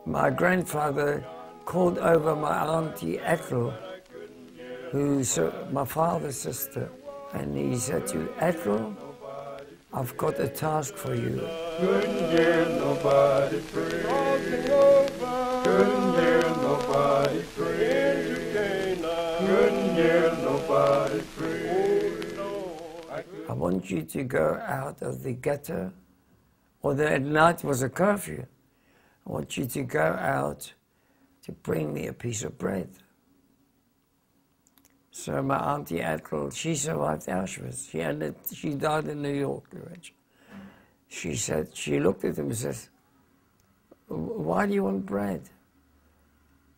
My grandfather called over my auntie Ethel, who's my father's sister, and he said to Ethel, I've got a task for you. Couldn't hear nobody pray. Couldn't hear nobody pray. Couldn't hear nobody pray. I want you to go out of the ghetto, or at night was a curfew. I want you to go out to bring me a piece of bread. So my auntie Ethel, she survived Auschwitz. She died in New York. She said, she looked at him and says, why do you want bread?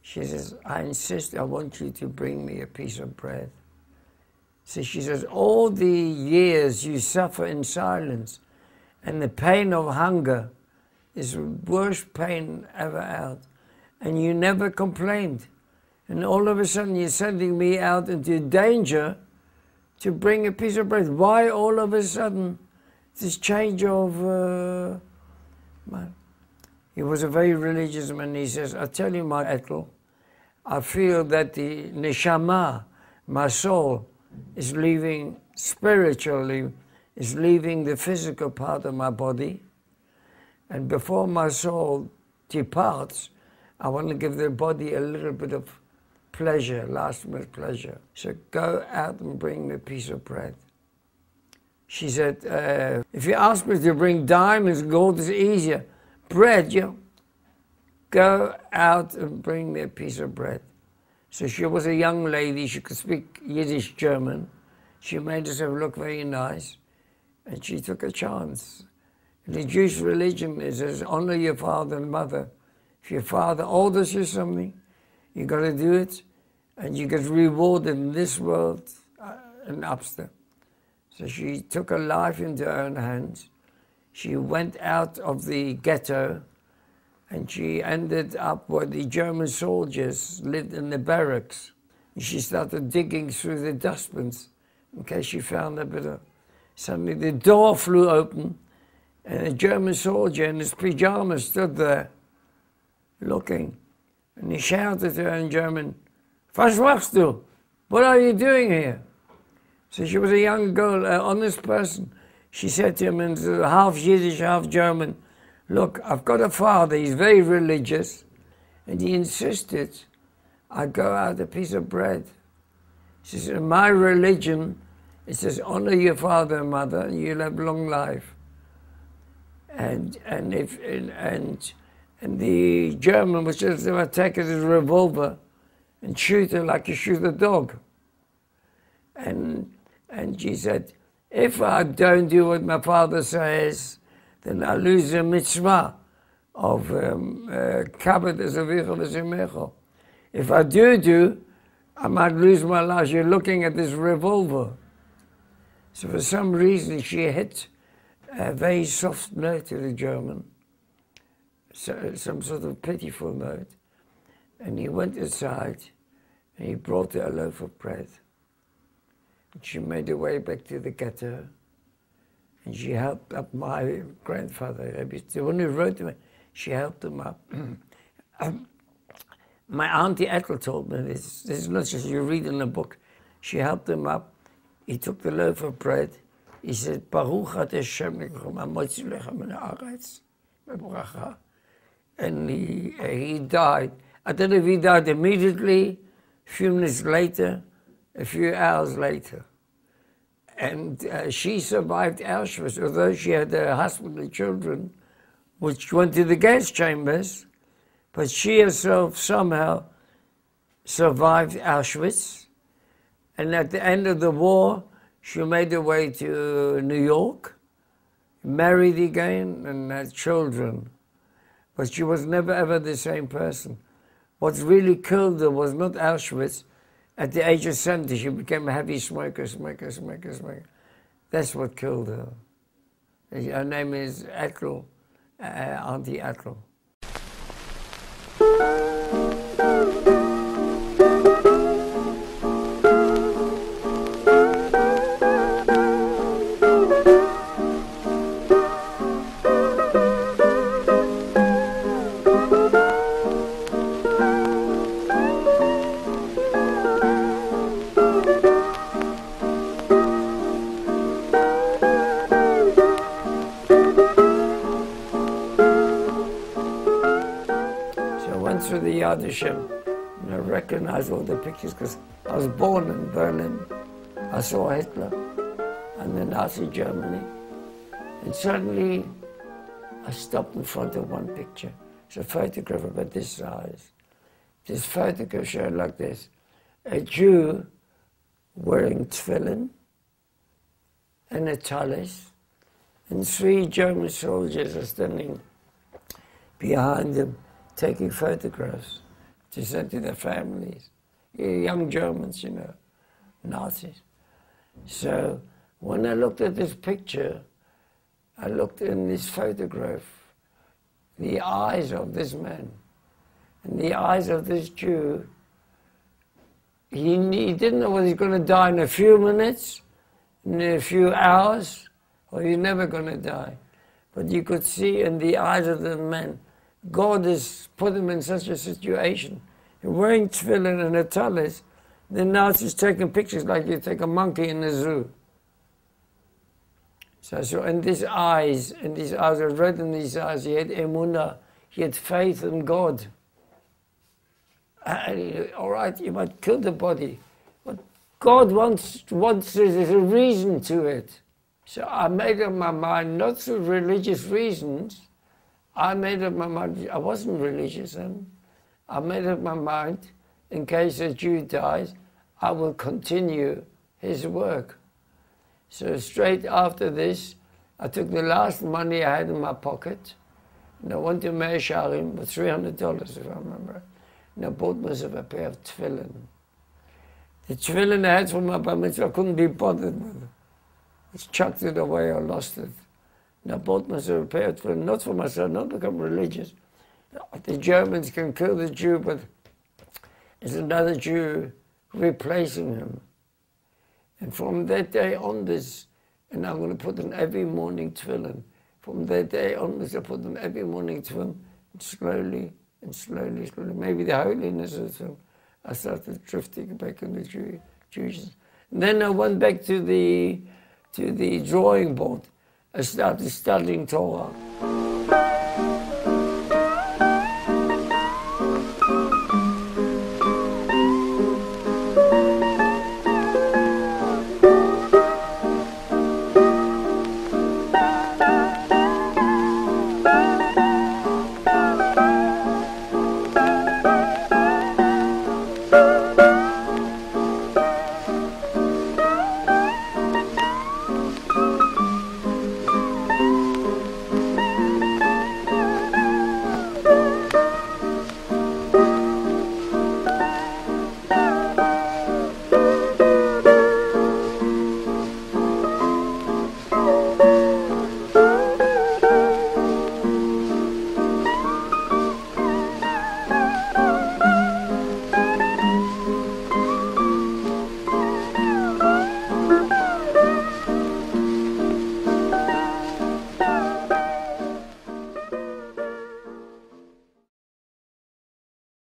She says, I insist, I want you to bring me a piece of bread. So she says, all the years you suffer in silence and the pain of hunger is the worst pain ever out. And you never complained. And all of a sudden you're sending me out into danger to bring a piece of bread. Why all of a sudden this change of man? He was a very religious man. He says, I tell you, my Ethel, I feel that the neshama, my soul, is leaving spiritually, is leaving the physical part of my body. And before my soul departs, I want to give the body a little bit of pleasure, last-minute pleasure. So go out and bring me a piece of bread. She said, if you ask me to bring diamonds, gold is easier. Bread, go out and bring me a piece of bread. So she was a young lady, she could speak Yiddish German. She made herself look very nice, and she took a chance. In the Jewish religion, it says, honor your father and mother. If your father orders you something, you got to do it, and you get rewarded in this world and upstairs. So she took her life into her own hands. She went out of the ghetto, and she ended up where the German soldiers lived in the barracks. And she started digging through the dustbins in case she found a bit of... Suddenly the door flew open, and a German soldier in his pajamas stood there, looking. And he shouted to her in German, "Was machst du? What are you doing here?" So she was a young girl, an honest person. She said to him in half Yiddish, half German, look, I've got a father, he's very religious, and he insisted I go out a piece of bread. She said, in my religion, it says, honor your father and mother, and you'll have long life. And the German was just going to take his revolver and shoot her like you shoot a dog. And she said, if I don't do what my father says, then I lose the mitzvah of kabed es avicha v'semecha. If I do, I might lose my life. You're looking at this revolver. So for some reason, she hit a very soft note to the German, so, some sort of pitiful note. And he went aside, and he brought her a loaf of bread. And she made her way back to the ghetto, and she helped up my grandfather, the one who wrote to me. She helped him up. My auntie Ethel told me this. This is not just you read in a book. She helped him up. He took the loaf of bread. He said, Baruch Hashem hamotzi lechem min haaretz bebracha. And he died. I don't know if he died immediately, a few minutes later, a few hours later. And she survived Auschwitz, although she had a husband and children, which went to the gas chambers, but she herself somehow survived Auschwitz. And at the end of the war, she made her way to New York, married again, and had children. But she was never ever the same person. What really killed her was not Auschwitz. At the age of 70, she became a heavy smoker. That's what killed her. Her name is Ethel, Auntie Ethel. through the Yad Vashem, and I recognized all the pictures because I was born in Berlin. I saw Hitler and the Nazi Germany. And suddenly, I stopped in front of one picture. It's a photograph about this size. This photograph showed like this. A Jew wearing tefillin and a talis, and 3 German soldiers are standing behind him taking photographs to send to their families. Young Germans, you know, Nazis. So when I looked at this picture, I looked in this photograph, the eyes of this man and the eyes of this Jew. He didn't know whether he's going to die in a few minutes, in a few hours, or he's never going to die. But you could see in the eyes of the man, God has put him in such a situation. He's wearing tefillin and a talis, the Nazis taking pictures like you take a monkey in the zoo. So in these eyes, I read in these eyes, he had emunah, he had faith in God. All right, you might kill the body, but God wants there's a reason to it. So I made up my mind, not through religious reasons. I made up my mind, I wasn't religious then. I made up my mind, in case a Jew dies, I will continue his work. So straight after this, I took the last money I had in my pocket, and I went to Meir Sharim with $300, if I remember. And I bought myself a pair of tefillin. The tefillin I had from my bar mitzvah, I couldn't be bothered with it. I just chucked it away or lost it. And I bought myself a pair of tefillin, not for myself, not to become religious. The Germans can kill the Jew, but there's another Jew replacing him. And from that day onwards, and I'm going to put on every morning tefillin. From that day onwards, I put on every morning tefillin, and slowly, maybe the holiness of them, I started drifting back into Jewish. And then I went back to the drawing board. I started studying Torah.